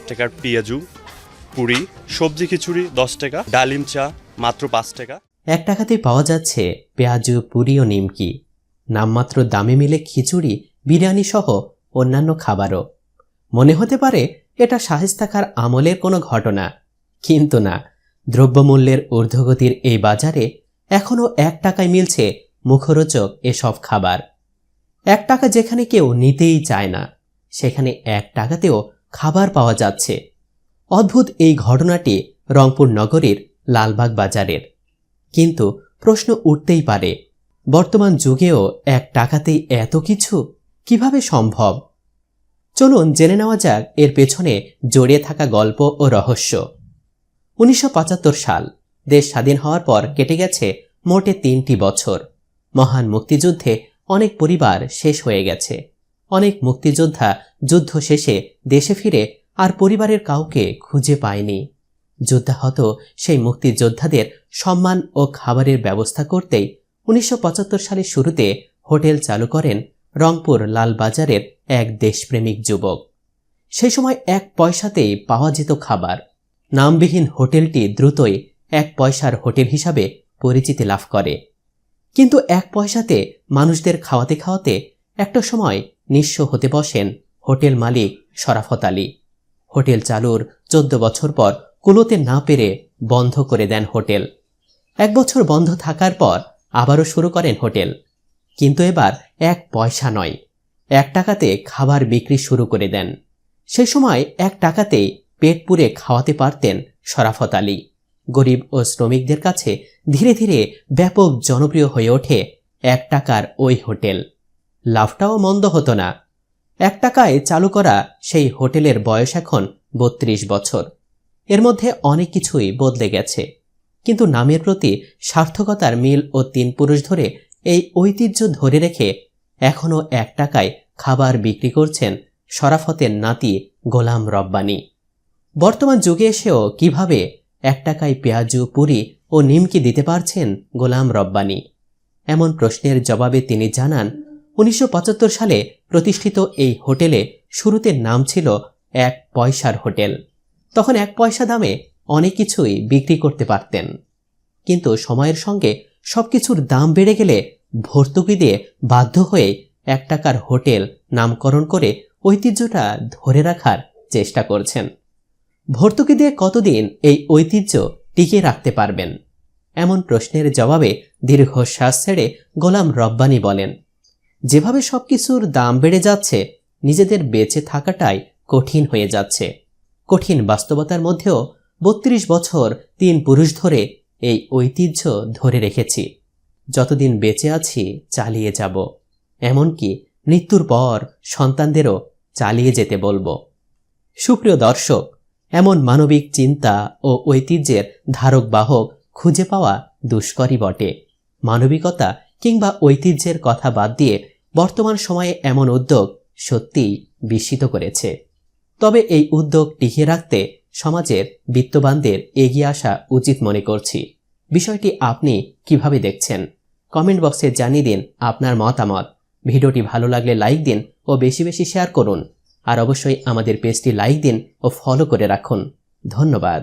টাকার পেঁয়াজু পুরি, সবজি খিচুড়ি 10 টাকা, ডালিম চা মাত্র 5 টাকা। 1 টাকাতেই পাওয়া যাচ্ছে পেঁয়াজু, পুরি ও নিমকি। নামমাত্র দামে মিলে খিচুড়ি, বিরিয়ানি সহ অন্যান্য খাবারও। মনে হতে পারে এটা শায়েস্তা খাঁর আমলের কোনো ঘটনা, কিন্তু না। দ্রব্যমূল্যের ঊর্ধ্বগতির এই বাজারে এখনও 1 টাকায় মিলছে মুখরোচক এসব খাবার। 1 টাকা যেখানে কেউ নিতেই চায় না, সেখানে 1 টাকাতেও খাবার পাওয়া যাচ্ছে। অদ্ভুত এই ঘটনাটি রংপুর নগরীর লালবাগ বাজারের। কিন্তু প্রশ্ন উঠতেই পারে, বর্তমান যুগেও 1 টাকাতেই এত কিছু কিভাবে সম্ভব? চলুন জেনে নেওয়া যাক এর পেছনে জড়িয়ে থাকা গল্প ও রহস্য। 1975 সাল, দেশ স্বাধীন হওয়ার পর কেটে গেছে মোটে 3টি বছর। মহান মুক্তিযুদ্ধে অনেক পরিবার শেষ হয়ে গেছে। অনেক মুক্তিযোদ্ধা যুদ্ধ শেষে দেশে ফিরে আর পরিবারের কাউকে খুঁজে পায়নি। যুদ্ধাহত সেই মুক্তিযোদ্ধাদের সম্মান ও খাবারের ব্যবস্থা করতেই 1975 সালের শুরুতে হোটেল চালু করেন রংপুর লালবাজারের এক দেশপ্রেমিক যুবক। সেই সময় 1 পয়সাতেই পাওয়া যেত খাবার। নামবিহীন হোটেলটি দ্রুতই 1 পয়সার হোটেল হিসাবে পরিচিতি লাভ করে। কিন্তু 1 পয়সাতে মানুষদের খাওয়াতে খাওয়াতে একটা সময় নিঃস্ব হতে বসেন হোটেল মালিক শরাফত আলী। হোটেল চালুর 14 বছর পর কুলোতে না পেরে বন্ধ করে দেন হোটেল। 1 বছর বন্ধ থাকার পর আবারও শুরু করেন হোটেল, কিন্তু এবার 1 পয়সা নয়, 1 টাকাতে খাবার বিক্রি শুরু করে দেন। সেই সময় 1 টাকাতেই পেট পুরে খাওয়াতে পারতেন শরাফত আলী। গরিব ও শ্রমিকদের কাছে ধীরে ধীরে ব্যাপক জনপ্রিয় হয়ে ওঠে 1 টাকার ওই হোটেল। লাভটাও মন্দ হতো না। 1 টাকায় চালু করা সেই হোটেলের বয়স এখন 32 বছর। এর মধ্যে অনেক কিছুই বদলে গেছে, কিন্তু নামের প্রতি সার্থকতার মিল ও 3 পুরুষ ধরে এই ঐতিহ্য ধরে রেখে এখনও 1 টাকায় খাবার বিক্রি করছেন শরাফতের নাতি গোলাম রব্বানী। বর্তমান যুগে এসেও কিভাবে 1 টাকায় পেঁয়াজু, পুরি ও নিমকি দিতে পারছেন গোলাম রব্বানী? এমন প্রশ্নের জবাবে তিনি জানান, 1975 সালে প্রতিষ্ঠিত এই হোটেলে শুরুতে নাম ছিল 1 পয়সার হোটেল। তখন 1 পয়সা দামে অনেক কিছুই বিক্রি করতে পারতেন, কিন্তু সময়ের সঙ্গে সবকিছুর দাম বেড়ে গেলে ভর্তুকি দিয়ে বাধ্য হয়ে 1 টাকার হোটেল নামকরণ করে ঐতিহ্যটা ধরে রাখার চেষ্টা করছেন। ভর্তুকি দিয়ে কতদিন এই ঐতিহ্য টিকিয়ে রাখতে পারবেন? এমন প্রশ্নের জবাবে দীর্ঘশ্বাস ছেড়ে গোলাম রব্বানী বলেন, যেভাবে সবকিছুর দাম বেড়ে যাচ্ছে, নিজেদের বেঁচে থাকাটাই কঠিন হয়ে যাচ্ছে। কঠিন বাস্তবতার মধ্যেও 32 বছর 3 পুরুষ ধরে এই ঐতিহ্য ধরে রেখেছি। যতদিন বেঁচে আছি চালিয়ে যাব, এমনকি মৃত্যুর পর সন্তানদেরও চালিয়ে যেতে বলবো। সুপ্রিয় দর্শক, এমন মানবিক চিন্তা ও ঐতিহ্যের ধারক বাহক খুঁজে পাওয়া দুষ্করই বটে। মানবিকতা কিংবা ঐতিহ্যের কথা বাদ দিয়ে বর্তমান সময়ে এমন উদ্যোগ সত্যিই বিস্মিত করেছে। তবে এই উদ্যোগ টিকিয়ে রাখতে সমাজের বিত্তবানদের এগিয়ে আসা উচিত মনে করছি। বিষয়টি আপনি কিভাবে দেখছেন? কমেন্ট বক্সে জানিয়ে দিন আপনার মতামত। ভিডিওটি ভালো লাগলে লাইক দিন ও বেশি বেশি শেয়ার করুন। আর অবশ্যই আমাদের পেজটি লাইক দিন ও ফলো করে রাখুন। ধন্যবাদ।